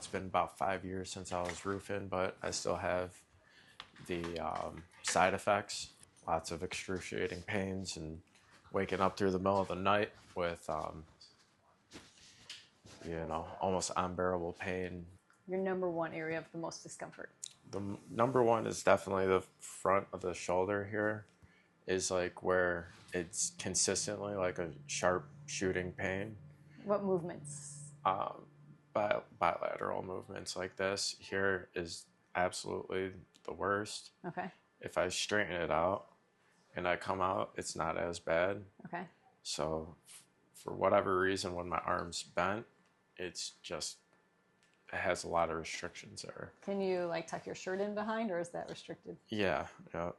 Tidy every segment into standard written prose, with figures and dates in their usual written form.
It's been about 5 years since I was roofing, but I still have the side effects, lots of excruciating pains and waking up through the middle of the night with, almost unbearable pain. Your number one area of the most discomfort? The number one is definitely the front of the shoulder here, is like where it's consistently like a sharp shooting pain. What movements? Bilateral movements like this here is absolutely the worst. Okay. If I straighten it out and I come out, it's not as bad. Okay. So for whatever reason, when my arm's bent, it has a lot of restrictions there. Can you like tuck your shirt in behind, or is that restricted? Yeah,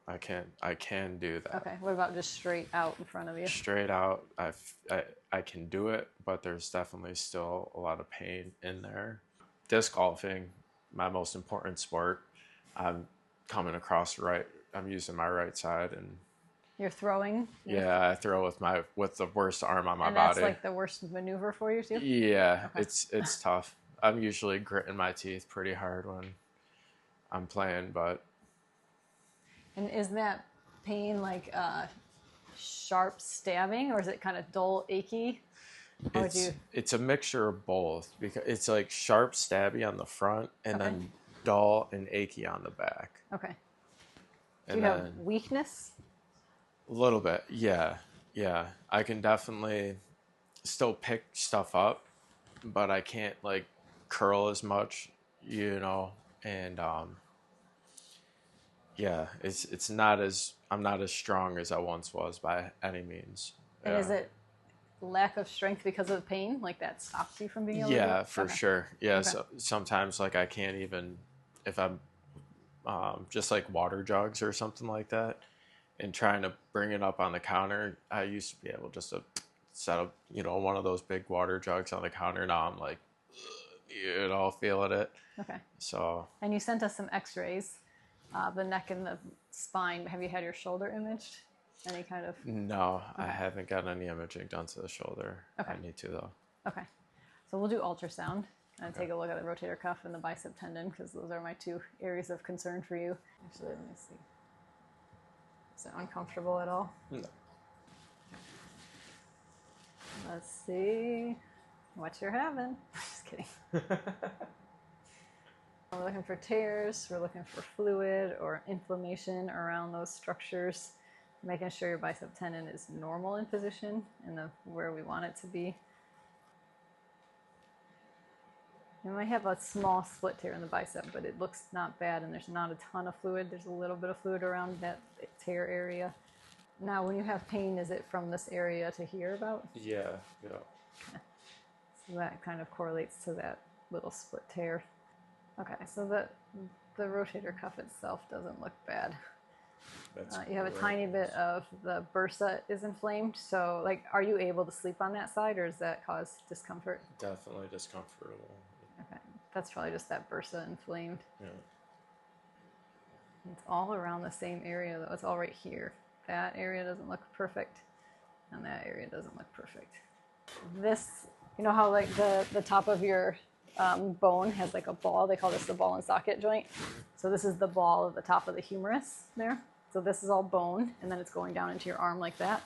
I can do that. Okay. What about just straight out in front of you? Straight out, I can do it, but there's definitely still a lot of pain in there. Disc golfing, my most important sport. I'm coming across right. I'm using my right side, and you're throwing. Yeah, I throw with the worst arm on my and body. That's like the worst maneuver for you too. Yeah, okay. It's tough. I'm usually gritting my teeth pretty hard when I'm playing, but. And is that pain like sharp stabbing, or is it kind of dull, achy? It's a mixture of both, because it's like sharp, stabby on the front, and then dull and achy on the back. Okay. Do you have weakness? A little bit, yeah. I can definitely still pick stuff up, but I can't like curl as much, and it's not as, I'm not as strong as I once was by any means. And is it lack of strength because of the pain, like that stops you from being able to do it? Yeah, for sure. Yeah, so sometimes like I can't even, if I'm just like water jugs or something like that, and trying to bring it up on the counter, I used to be able just to set up, one of those big water jugs on the counter. Now I'm like, feeling it. Okay. So. And you sent us some x-rays, the neck and the spine. Have you had your shoulder imaged? Any kind of? No, I haven't gotten any imaging done to the shoulder. Okay. I need to though. Okay. So we'll do ultrasound and take a look at the rotator cuff and the bicep tendon, because those are my two areas of concern for you. Actually, let me see. Is it uncomfortable at all? No. Let's see what you're having. Just kidding. We're looking for tears. We're looking for fluid or inflammation around those structures. Making sure your bicep tendon is normal in position and where we want it to be. You might have a small split tear in the bicep, but it looks not bad, and there's not a ton of fluid. There's a little bit of fluid around that tear area. Now, when you have pain, is it from this area to here about? Yeah. Okay. So that kind of correlates to that little split tear. Okay, so the rotator cuff itself doesn't look bad. You have a tiny bit of the bursa is inflamed. So, like, are you able to sleep on that side, or does that cause discomfort? Definitely discomfortable. Okay, that's probably just that bursa inflamed. Yeah. It's all around the same area, though. It's all right here. That area doesn't look perfect, and that area doesn't look perfect. This, you know how like the top of your bone has like a ball? They call this the ball and socket joint. So this is the ball of the top of the humerus there. So this is all bone, and then it's going down into your arm like that.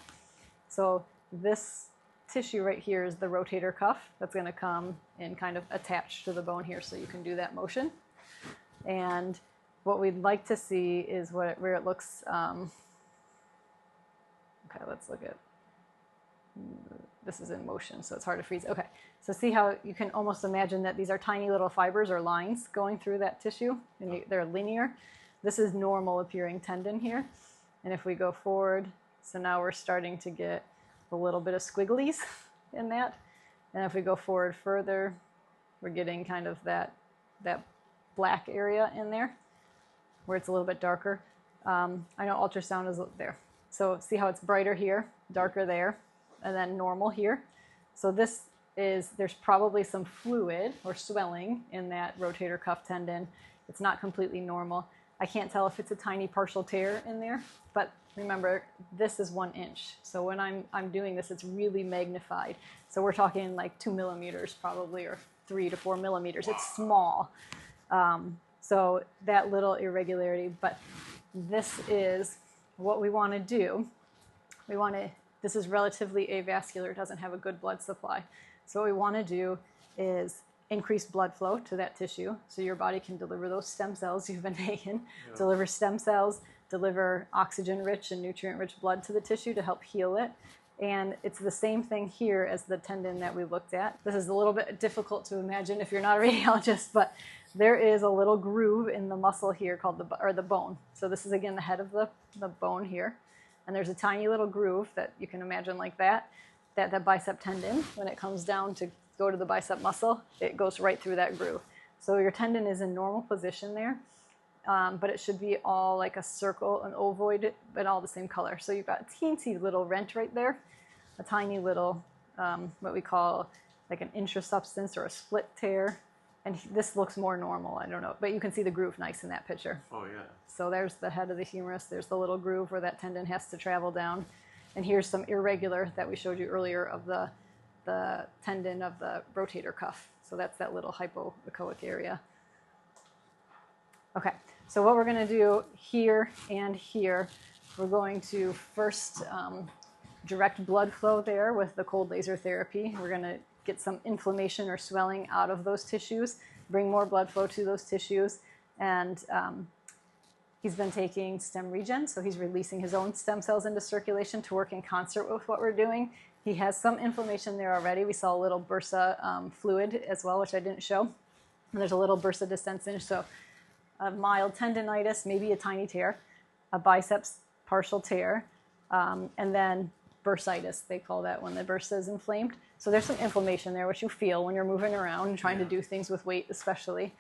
So this tissue right here is the rotator cuff that's going to come and kind of attach to the bone here, so you can do that motion. And what we'd like to see is where it looks. Okay, let's look at. This is in motion, so it's hard to freeze. Okay, so see how you can almost imagine that these are tiny little fibers or lines going through that tissue, and they're linear. This is normal appearing tendon here. And if we go forward, so now we're starting to get a little bit of squigglies in that. And if we go forward further, we're getting kind of that black area in there where it's a little bit darker. I know ultrasound is there. So see how it's brighter here, darker there, and then normal here. So there's probably some fluid or swelling in that rotator cuff tendon. It's not completely normal. I can't tell if it's a tiny partial tear in there, but remember, this is 1 inch. So when I'm doing this, it's really magnified. So we're talking like 2 millimeters probably, or 3 to 4 millimeters. It's small. So that little irregularity, but this is what we want to do. This is relatively avascular, it doesn't have a good blood supply. So what we want to do is increase blood flow to that tissue so your body can deliver those stem cells you've been making, deliver stem cells, deliver oxygen-rich and nutrient-rich blood to the tissue to help heal it. And it's the same thing here as the tendon that we looked at. This is a little bit difficult to imagine if you're not a radiologist, but there is a little groove in the muscle here called the bone. So this is again the head of the bone here. And there's a tiny little groove that you can imagine like that bicep tendon, when it comes down to go to the bicep muscle, it goes right through that groove. So your tendon is in normal position there, but it should be all like a circle, an ovoid, but all the same color. So you've got a teensy little rent right there, a tiny little, what we call like an intrasubstance or a split tear. And this looks more normal, I don't know, but you can see the groove nice in that picture. Oh, yeah. So there's the head of the humerus, there's the little groove where that tendon has to travel down. And here's some irregular that we showed you earlier of the tendon of the rotator cuff. So that's that little hypoechoic area. Okay, so what we're going to do here and here, we're going to first direct blood flow there with the cold laser therapy. We're going to get some inflammation or swelling out of those tissues, bring more blood flow to those tissues, and he's been taking stem regen, so he's releasing his own stem cells into circulation to work in concert with what we're doing. He has some inflammation there already. We saw a little bursa fluid as well, which I didn't show. And there's a little bursa distension, so a mild tendinitis, maybe a tiny tear, a biceps partial tear, and then bursitis, they call that when the bursa is inflamed. So there's some inflammation there, which you feel when you're moving around and trying to do things with weight especially.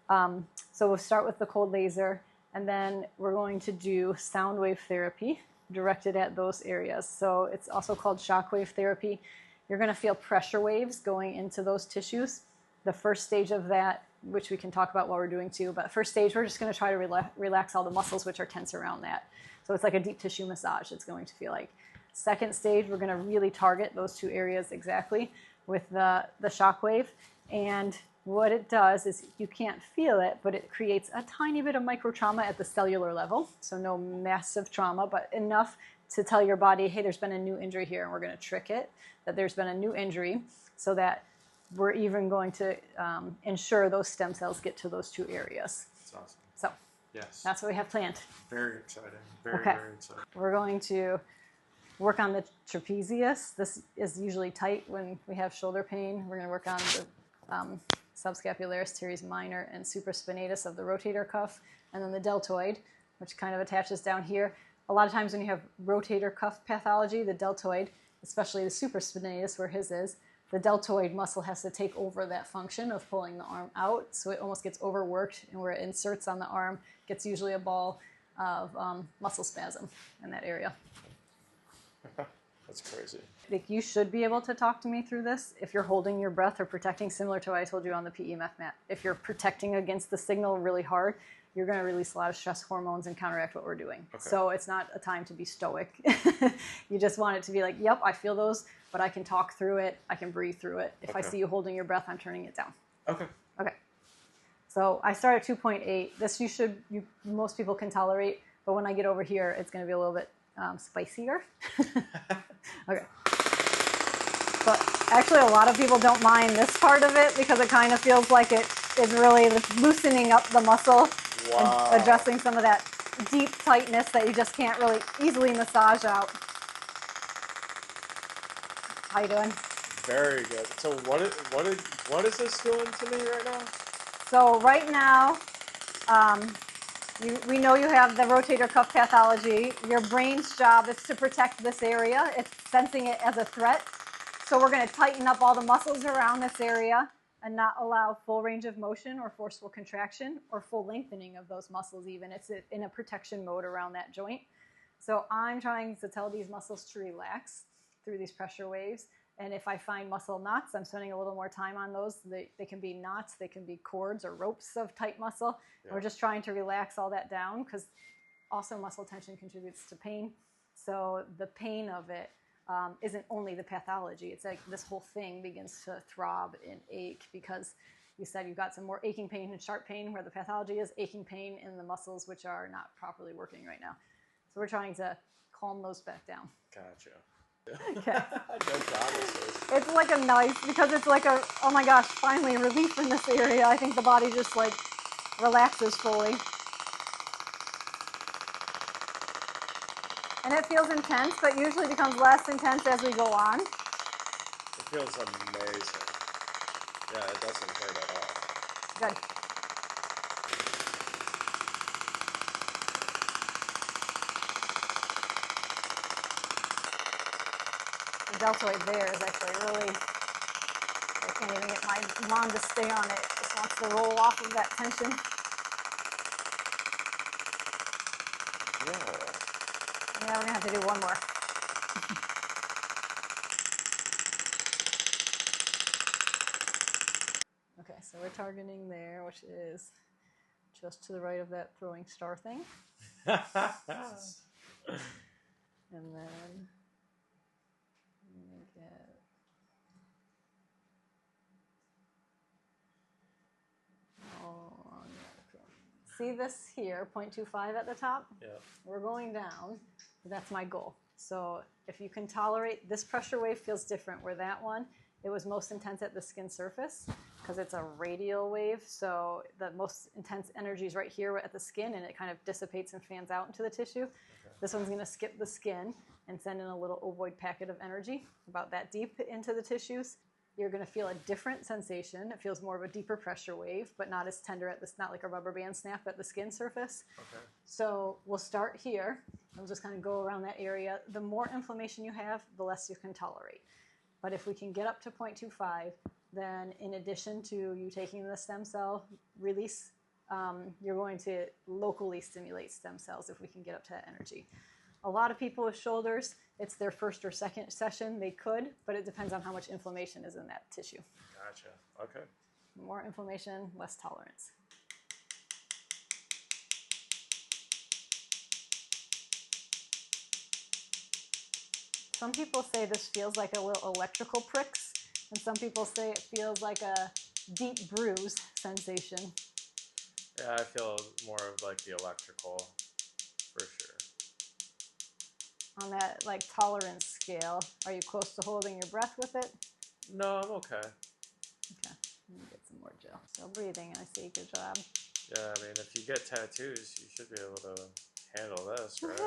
So we'll start with the cold laser, and then we're going to do sound wave therapy directed at those areas. So it's also called shockwave therapy. You're going to feel pressure waves going into those tissues. The first stage of that, which we can talk about while we're doing too, but first stage, we're just going to try to relax all the muscles which are tense around that. So it's like a deep tissue massage, it's going to feel like. Second stage, we're going to really target those two areas exactly with the shockwave. And what it does is you can't feel it, but it creates a tiny bit of micro trauma at the cellular level. So no massive trauma, but enough to tell your body, hey, there's been a new injury here, and we're going to trick it that there's been a new injury, so that we're even going to ensure those stem cells get to those two areas. That's awesome. So yes, that's what we have planned. Very exciting. Very exciting. We're going to work on the trapezius. This is usually tight when we have shoulder pain. We're going to work on the subscapularis teres minor and supraspinatus of the rotator cuff, and then the deltoid, which kind of attaches down here. A lot of times when you have rotator cuff pathology, the deltoid, especially the supraspinatus where his is, the deltoid muscle has to take over that function of pulling the arm out, so it almost gets overworked, and where it inserts on the arm gets usually a ball of muscle spasm in that area. That's crazy. Like, you should be able to talk to me through this if you're holding your breath or protecting, similar to what I told you on the PEMF mat. If you're protecting against the signal really hard, you're going to release a lot of stress hormones and counteract what we're doing. Okay. So it's not a time to be stoic. You just want it to be like, yep, I feel those, but I can talk through it. I can breathe through it. If I see you holding your breath, I'm turning it down. Okay. Okay. So I start at 2.8. This most people can tolerate, but when I get over here, it's going to be a little bit spicier. Okay. But actually, a lot of people don't mind this part of it because it kind of feels like it is really loosening up the muscle and adjusting some of that deep tightness that you just can't really easily massage out. How you doing? Very good. So what is this doing to me right now? So right now, we know you have the rotator cuff pathology. Your brain's job is to protect this area. It's sensing it as a threat. So we're going to tighten up all the muscles around this area and not allow full range of motion or forceful contraction or full lengthening of those muscles even. It's in a protection mode around that joint. So I'm trying to tell these muscles to relax through these pressure waves. And if I find muscle knots, I'm spending a little more time on those. They can be knots, they can be cords or ropes of tight muscle. Yeah. We're just trying to relax all that down because also muscle tension contributes to pain. So the pain of it isn't only the pathology. It's like this whole thing begins to throb and ache because you said you've got some more aching pain and sharp pain where the pathology is, aching pain in the muscles which are not properly working right now. So we're trying to calm those back down. Gotcha. Okay. No promises. It's like a nice, because it's like a, oh my gosh, finally relief in this area. I think the body just like relaxes fully. And it feels intense, but usually becomes less intense as we go on. It feels amazing. Yeah, it doesn't hurt at all. Good. The deltoid there is actually really, I can't even get my mom to stay on it. It just wants to roll off of that tension. Yeah. Yeah, we're going to have to do one more. Okay, so we're targeting there, which is just to the right of that throwing star thing. And then get see this here, 0.25 at the top? Yeah. We're going down. That's my goal. So if you can tolerate, this pressure wave feels different, where that one, it was most intense at the skin surface because it's a radial wave. So the most intense energy is right here at the skin, and it kind of dissipates and fans out into the tissue. Okay. This one's going to skip the skin and send in a little ovoid packet of energy about that deep into the tissues. You're going to feel a different sensation. It feels more of a deeper pressure wave, but not as tender at this, not like a rubber band snap at the skin surface. Okay. So we'll start here. We'll just kind of go around that area. The more inflammation you have, the less you can tolerate. But if we can get up to 0.25, then in addition to you taking the stem cell release, you're going to locally stimulate stem cells if we can get up to that energy. A lot of people with shoulders, it's their first or second session. They could, but it depends on how much inflammation is in that tissue. Gotcha. Okay. More inflammation, less tolerance. Some people say this feels like a little electrical pricks, and some people say it feels like a deep bruise sensation. Yeah, I feel more of like the electrical, for sure. On that like tolerance scale, are you close to holding your breath with it? No, I'm okay. Okay, let me get some more gel. Still breathing, I see. Good job. Yeah, I mean, if you get tattoos, you should be able to handle this, right?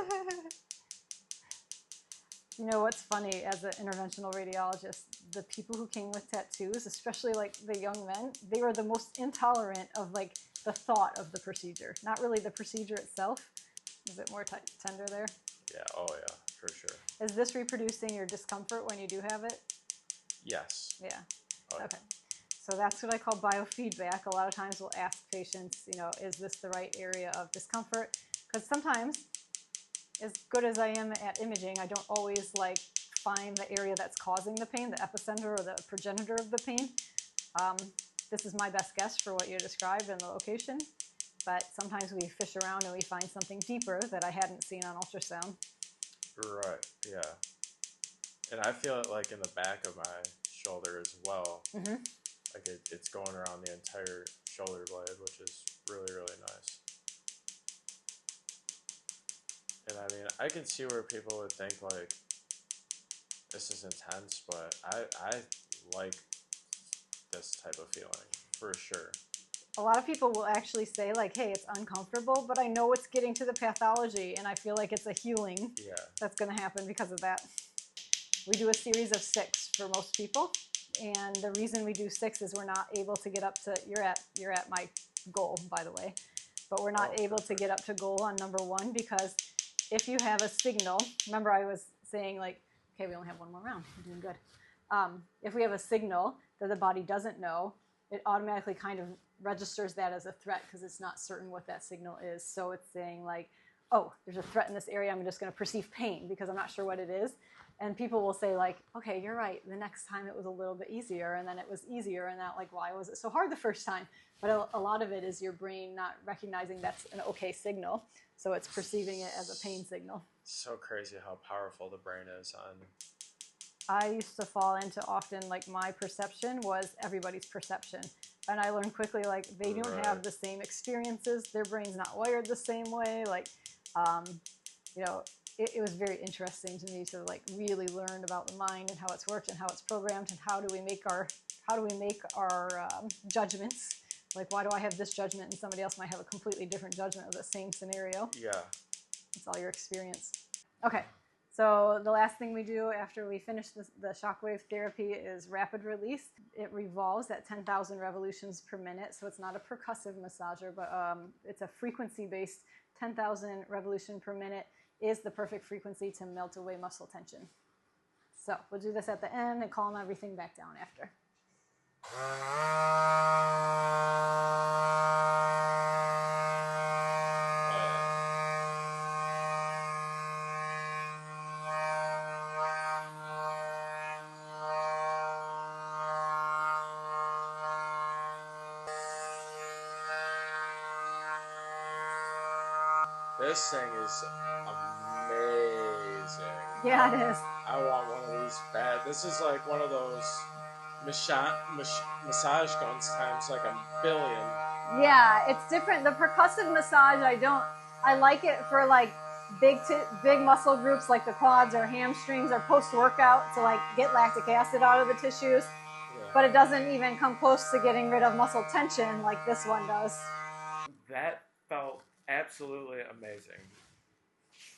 You know what's funny, as an interventional radiologist, the people who came with tattoos, especially like the young men, they were the most intolerant of like the thought of the procedure, not really the procedure itself. Is it more tender there? Yeah, oh yeah, for sure. Is this reproducing your discomfort when you do have it? Yes. Yeah. Oh, yeah. Okay. So that's what I call biofeedback. A lot of times we'll ask patients, you know, is this the right area of discomfort? Because sometimes, as good as I am at imaging, I don't always like find the area that's causing the pain, the epicenter or the progenitor of the pain. This is my best guess for what you described in the location, but sometimes we fish around and we find something deeper that I hadn't seen on ultrasound. Right, yeah. And I feel it like in the back of my shoulder as well. Mm-hmm. Like it's going around the entire shoulder blade, which is really, really nice. And I mean, I can see where people would think like, this is intense, but I like this type of feeling, for sure. A lot of people will actually say like, hey, it's uncomfortable, but I know it's getting to the pathology and I feel like it's a healing that's going to happen because of that. We do a series of 6 for most people. And the reason we do 6 is we're not able to get up to, you're at my goal, by the way, but we're not able to get up to goal on number 1 because if you have a signal, remember I was saying like, okay, we only have one more round, we're doing good. If we have a signal that the body doesn't know, it automatically kind of registers that as a threat because it's not certain what that signal is. So it's saying like, oh, there's a threat in this area, I'm just going to perceive pain because I'm not sure what it is. And people will say like, okay, you're right, the next time it was a little bit easier, and then it was easier, and that like, why was it so hard the first time? But a lot of it is your brain not recognizing that's an okay signal, so it's perceiving it as a pain signal. So crazy how powerful the brain is on I used to fall into often, like, my perception was everybody's perception. And I learned quickly, like, they don't have the same experiences. Their brain's not wired the same way. Like, you know, it was very interesting to me to, like, really learn about the mind and how it's worked and how it's programmed and how do we make our judgments. Like, why do I have this judgment and somebody else might have a completely different judgment of the same scenario? Yeah. It's all your experience. Okay, so the last thing we do after we finish the shockwave therapy is rapid release. It revolves at 10,000 revolutions per minute, so it's not a percussive massager, but it's a frequency-based 10,000 revolution per minute is the perfect frequency to melt away muscle tension. So we'll do this at the end and calm everything back down after. This thing is amazing. Yeah, it is. I want one of these bad. This is like one of those massage guns times like a billion. Yeah, it's different. The percussive massage, I like it for like big muscle groups like the quads or hamstrings or post-workout to like get lactic acid out of the tissues. Yeah. But it doesn't even come close to getting rid of muscle tension like this one does. That felt absolutely amazing.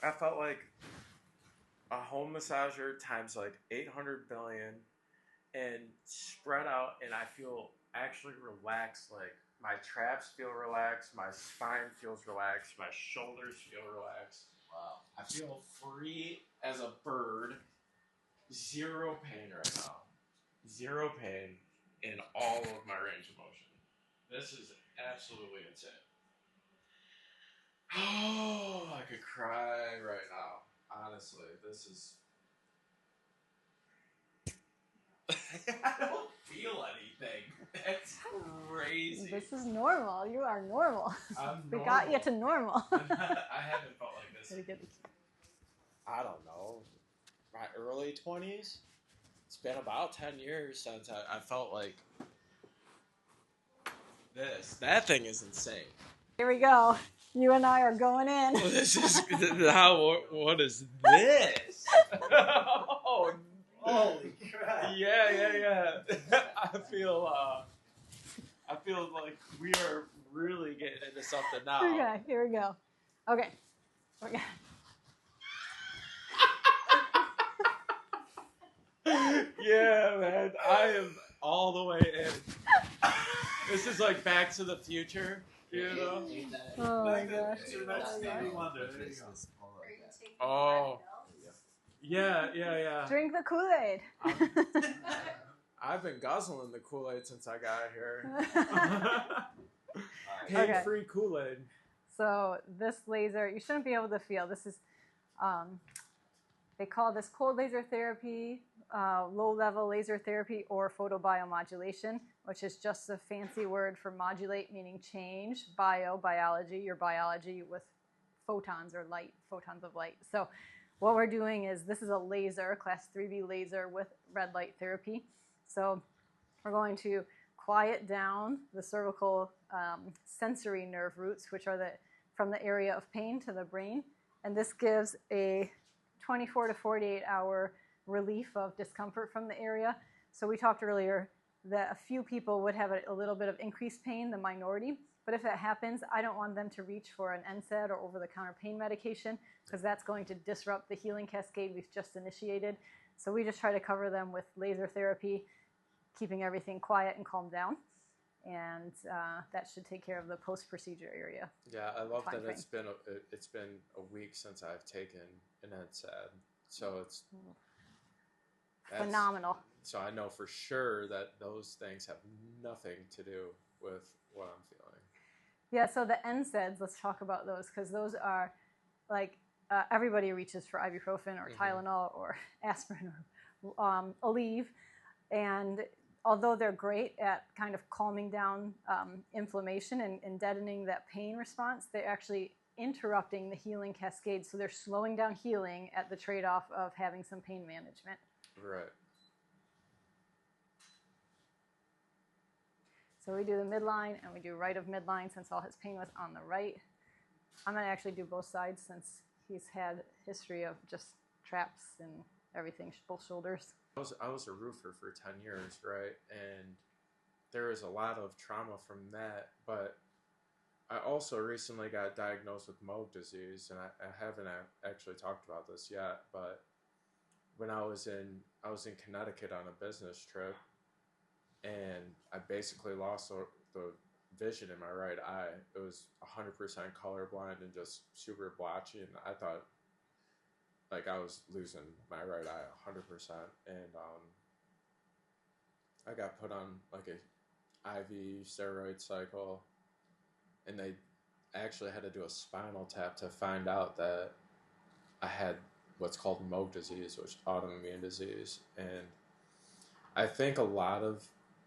I felt like a home massager times like 800 billion and spread out, and I feel actually relaxed. Like my traps feel relaxed, my spine feels relaxed, my shoulders feel relaxed. Wow. I feel free as a bird. Zero pain right now. Zero pain in all of my range of motion. This is absolutely insane. Oh, I could cry right now. Honestly, this is... I don't feel anything. That's crazy. This is normal. You are normal. I'm we normal. Got you to normal. I haven't felt like this. I don't know. My early 20s? It's been about 10 years since I felt like this. That thing is insane. Here we go. You and I are going in. This is what is this? Oh, holy crap! Yeah. I feel like we are really getting into something now. Okay, here we go. Okay. Yeah, man, I am all the way in. This is like Back to the Future. You know? Oh my gosh. Oh. Yeah. Drink the Kool-Aid. I've been guzzling the Kool-Aid since I got here. Okay. Free Kool-Aid. So this laser, you shouldn't be able to feel. This is, they call this cold laser therapy, low-level laser therapy, or photobiomodulation, which is just a fancy word for modulate, meaning change, biology, your biology with photons or light, photons of light. So what we're doing is, this is a laser, class 3B laser with red light therapy. So we're going to quiet down the cervical sensory nerve roots, which are from the area of pain to the brain. And this gives a 24 to 48 hour relief of discomfort from the area. So we talked earlier that a few people would have a little bit of increased pain, the minority. But if that happens, I don't want them to reach for an NSAID or over-the-counter pain medication, because that's going to disrupt the healing cascade we've just initiated. So we just try to cover them with laser therapy, keeping everything quiet and calm down. And that should take care of the post-procedure area. Yeah, I love that it's been a week since I've taken an NSAID. So it's phenomenal. So I know for sure that those things have nothing to do with what I'm feeling. Yeah, so the NSAIDs, let's talk about those, because those are like everybody reaches for ibuprofen or Tylenol or aspirin or Aleve. And although they're great at kind of calming down inflammation and deadening that pain response, they're actually interrupting the healing cascade. So they're slowing down healing at the trade-off of having some pain management. Right. So we do the midline and we do right of midline since all his pain was on the right. I'm going to actually do both sides since he's had history of just traps and everything, both shoulders. I was a roofer for 10 years, right? And there was a lot of trauma from that, but I also recently got diagnosed with Moog disease, and I haven't actually talked about this yet, but when I was in Connecticut on a business trip, and I basically lost the vision in my right eye. It was 100% colorblind and just super blotchy, and I thought like I was losing my right eye 100%. And I got put on like a IV steroid cycle, and they actually had to do a spinal tap to find out that I had what's called Moog disease, which is autoimmune disease. And I think a lot of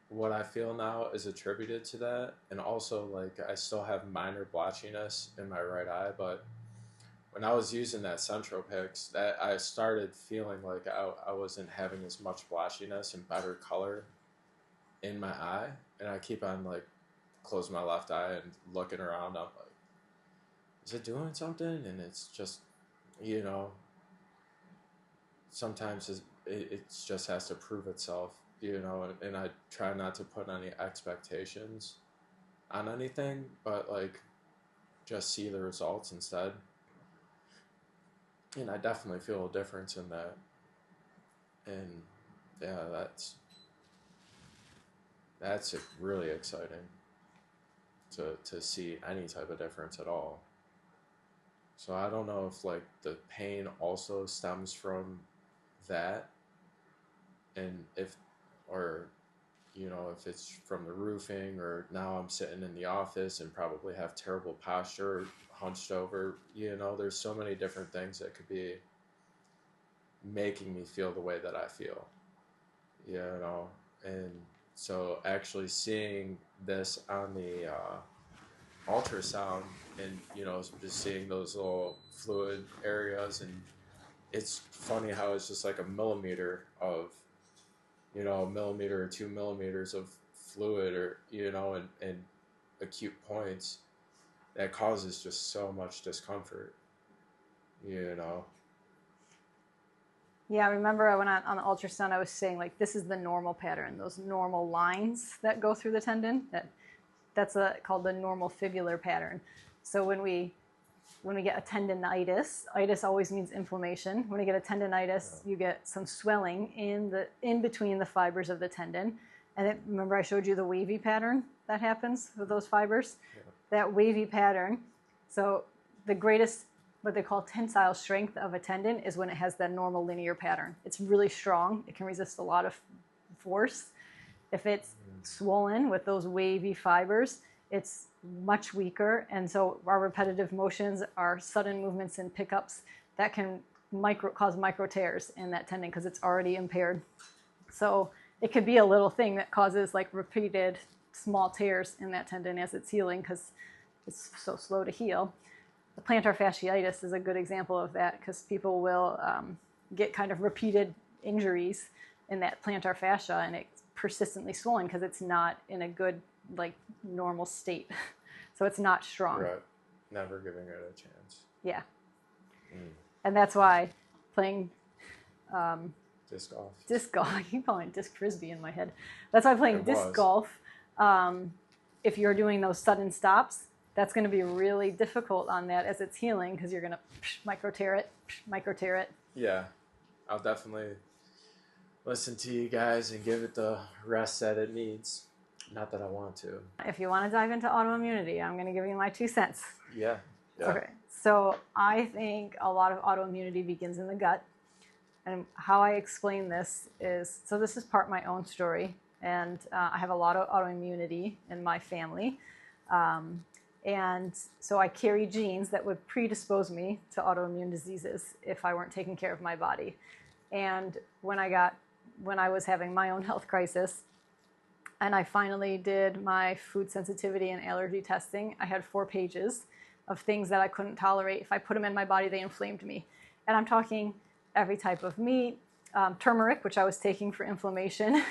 what I feel now is attributed to that, and also like I still have minor blotchiness in my right eye, but when I was using that Centropix, that I started feeling like I wasn't having as much blotchiness and better color in my eye, and I keep on like closing my left eye and looking around. I'm like, is it doing something? And it's just, you know, sometimes it just has to prove itself. You know, and I try not to put any expectations on anything, but like just see the results instead. And I definitely feel a difference in that. And yeah, that's really exciting to see any type of difference at all. So I don't know if like the pain also stems from that, and if, or, you know, if it's from the roofing, or now I'm sitting in the office and probably have terrible posture, hunched over. You know, there's so many different things that could be making me feel the way that I feel, you know. And so actually seeing this on the ultrasound, and, you know, just seeing those little fluid areas, and it's funny how it's just like a millimeter of, you know, a millimeter or 2 millimeters of fluid, or, you know, and acute points that causes just so much discomfort, you know. Yeah, I remember I went on the ultrasound, I was saying like this is the normal pattern, those normal lines that go through the tendon, that's called the normal fibular pattern. So when we get a tendinitis, itis always means inflammation. When we get a tendinitis, you get some swelling in between the fibers of the tendon. And remember I showed you the wavy pattern that happens with those fibers? Yeah. That wavy pattern. So the greatest, what they call tensile strength of a tendon is when it has that normal linear pattern. It's really strong. It can resist a lot of force. If it's swollen with those wavy fibers, it's much weaker, and so our repetitive motions, our sudden movements and pickups, that can cause micro tears in that tendon because it's already impaired. So it could be a little thing that causes like repeated small tears in that tendon as it's healing because it's so slow to heal. The plantar fasciitis is a good example of that because people will get kind of repeated injuries in that plantar fascia, and it's persistently swollen because it's not in a good, like, normal state. So it's not strong. Right. Never giving it a chance. Yeah. And that's why playing disc golf. Disc golf. I keep calling it disc frisbee in my head. That's why playing disc golf, if you're doing those sudden stops, that's going to be really difficult on that as it's healing because you're going to micro tear it. Yeah. I'll definitely listen to you guys and give it the rest that it needs. Not that I want to. If you want to dive into autoimmunity, I'm going to give you my 2 cents. Yeah. Okay. So I think a lot of autoimmunity begins in the gut. And how I explain this is, so this is part my own story. And I have a lot of autoimmunity in my family. And so I carry genes that would predispose me to autoimmune diseases if I weren't taking care of my body. And when I was having my own health crisis, and I finally did my food sensitivity and allergy testing, I had 4 pages of things that I couldn't tolerate. If I put them in my body, they inflamed me. And I'm talking every type of meat, turmeric, which I was taking for inflammation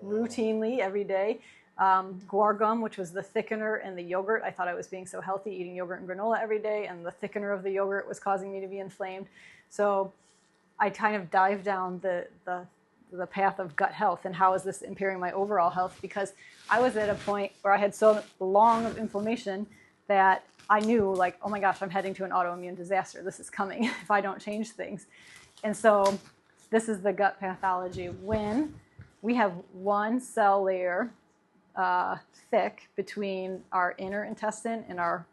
routinely every day, Guar gum, which was the thickener in the yogurt. I thought I was being so healthy eating yogurt and granola every day, and the thickener of the yogurt was causing me to be inflamed. So I kind of dived down the path of gut health and how is this impairing my overall health, because I was at a point where I had so long of inflammation that I knew, like, oh my gosh, I'm heading to an autoimmune disaster. This is coming if I don't change things. And so this is the gut pathology. When we have one cell layer thick between our inner intestine and our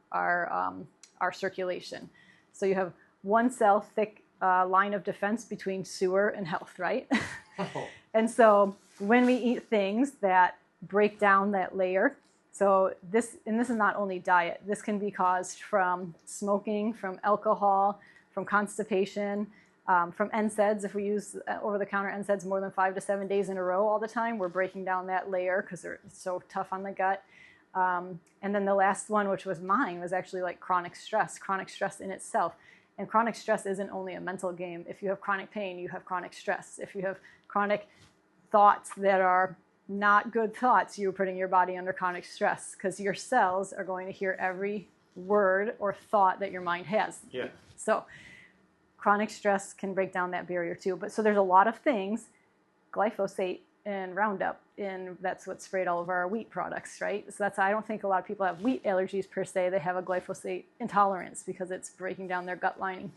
circulation. So you have one cell thick line of defense between sewer and health, right? Oh. And so when we eat things that break down that layer, so this is not only diet, this can be caused from smoking, from alcohol, from constipation, from NSAIDs. If we use over-the-counter NSAIDs more than 5 to 7 days in a row all the time, we're breaking down that layer because they're so tough on the gut. And then the last one, which was mine, was actually like chronic stress in itself. And chronic stress isn't only a mental game. If you have chronic pain, you have chronic stress. If you have chronic thoughts that are not good thoughts, you're putting your body under chronic stress because your cells are going to hear every word or thought that your mind has. Yeah. So chronic stress can break down that barrier too. But so there's a lot of things, glyphosate and Roundup, and that's what's sprayed all over our wheat products, right? So I don't think a lot of people have wheat allergies per se. They have a glyphosate intolerance because it's breaking down their gut lining.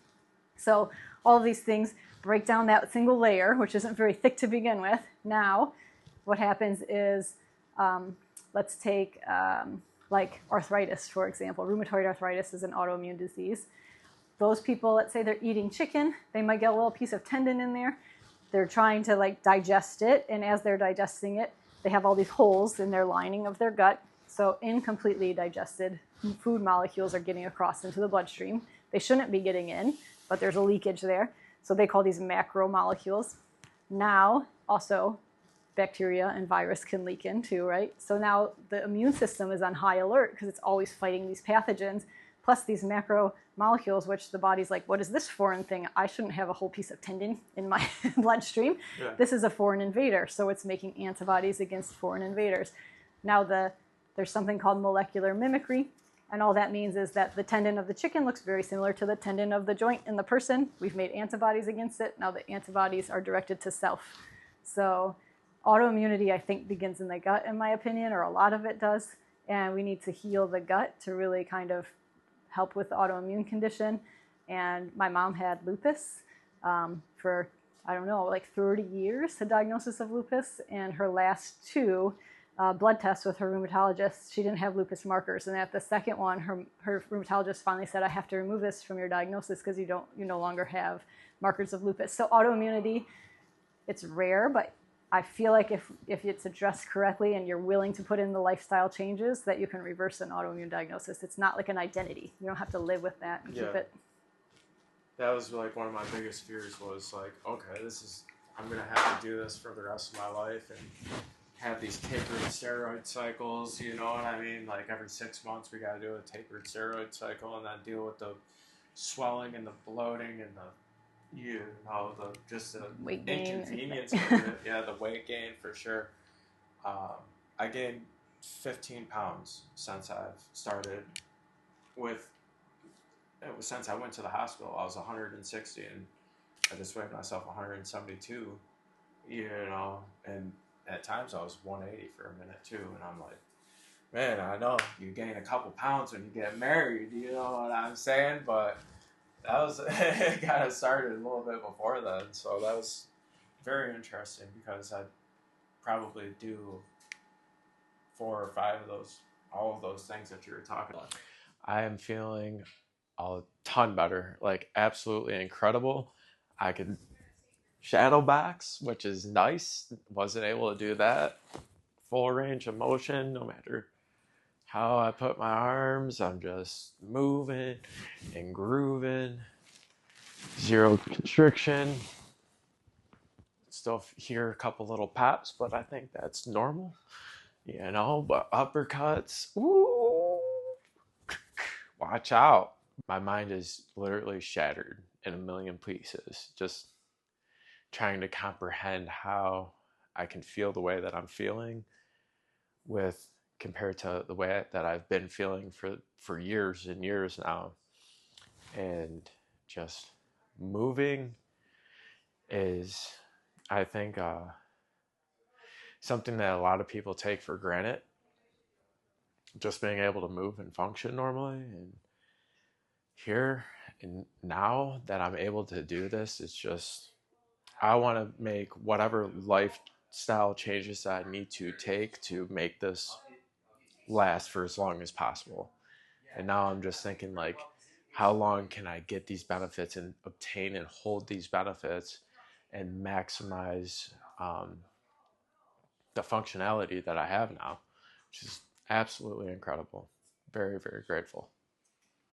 So all of these things break down that single layer, which isn't very thick to begin with. Now, what happens is, let's take like arthritis, for example. Rheumatoid arthritis is an autoimmune disease. Those people, let's say they're eating chicken, they might get a little piece of tendon in there. They're trying to like digest it, and as they're digesting it, they have all these holes in their lining of their gut. So incompletely digested food molecules are getting across into the bloodstream. They shouldn't be getting in, but there's a leakage there. So they call these macromolecules. Now, also, bacteria and virus can leak in too, right? So now the immune system is on high alert because it's always fighting these pathogens, plus these macromolecules, which the body's like, what is this foreign thing? I shouldn't have a whole piece of tendon in my bloodstream. Yeah. This is a foreign invader. So it's making antibodies against foreign invaders. Now there's something called molecular mimicry. And all that means is that the tendon of the chicken looks very similar to the tendon of the joint in the person. We've made antibodies against it. Now the antibodies are directed to self. So autoimmunity, I think, begins in the gut, in my opinion, or a lot of it does. And we need to heal the gut to really kind of help with the autoimmune condition. And my mom had lupus for, I don't know, like 30 years, the diagnosis of lupus. And her last two blood tests with her rheumatologist, she didn't have lupus markers. And at the second one, her rheumatologist finally said, I have to remove this from your diagnosis because you no longer have markers of lupus. So autoimmunity, it's rare, but I feel like if it's addressed correctly and you're willing to put in the lifestyle changes, that you can reverse an autoimmune diagnosis. It's not like an identity. You don't have to live with that and keep it. That was like one of my biggest fears was like, okay, I'm going to have to do this for the rest of my life and have these tapered steroid cycles, you know what I mean? Like every 6 months we got to do a tapered steroid cycle and then deal with the swelling and the bloating and the just the weight gain. Inconvenience of it. Yeah, the weight gain for sure. I gained 15 pounds since I've started since I went to the hospital. I was 160 and I just weighed myself 172, and at times I was 180 for a minute too. And I'm like, man, I know you gain a couple pounds when you get married, you know what I'm saying? But that was it kind of started a little bit before then, so that was very interesting because I'd probably do 4 or 5 of those, all of those things that you were talking about. I am feeling a ton better, like absolutely incredible. I could shadow box, which is nice. Wasn't able to do that full range of motion, no matter how I put my arms. I'm just moving and grooving. Zero constriction. Still hear a couple little pops, but I think that's normal, but uppercuts, ooh, watch out. My mind is literally shattered in a million pieces, just trying to comprehend how I can feel the way that I'm feeling with compared to the way that I've been feeling for years and years now. And just moving is, I think, something that a lot of people take for granted. Just being able to move and function normally. And here and now that I'm able to do this, it's just, I want to make whatever lifestyle changes that I need to take to make this last for as long as possible. And now I'm just thinking, like, how long can I get these benefits and obtain and hold these benefits and maximize the functionality that I have now, which is absolutely incredible. Very, very grateful.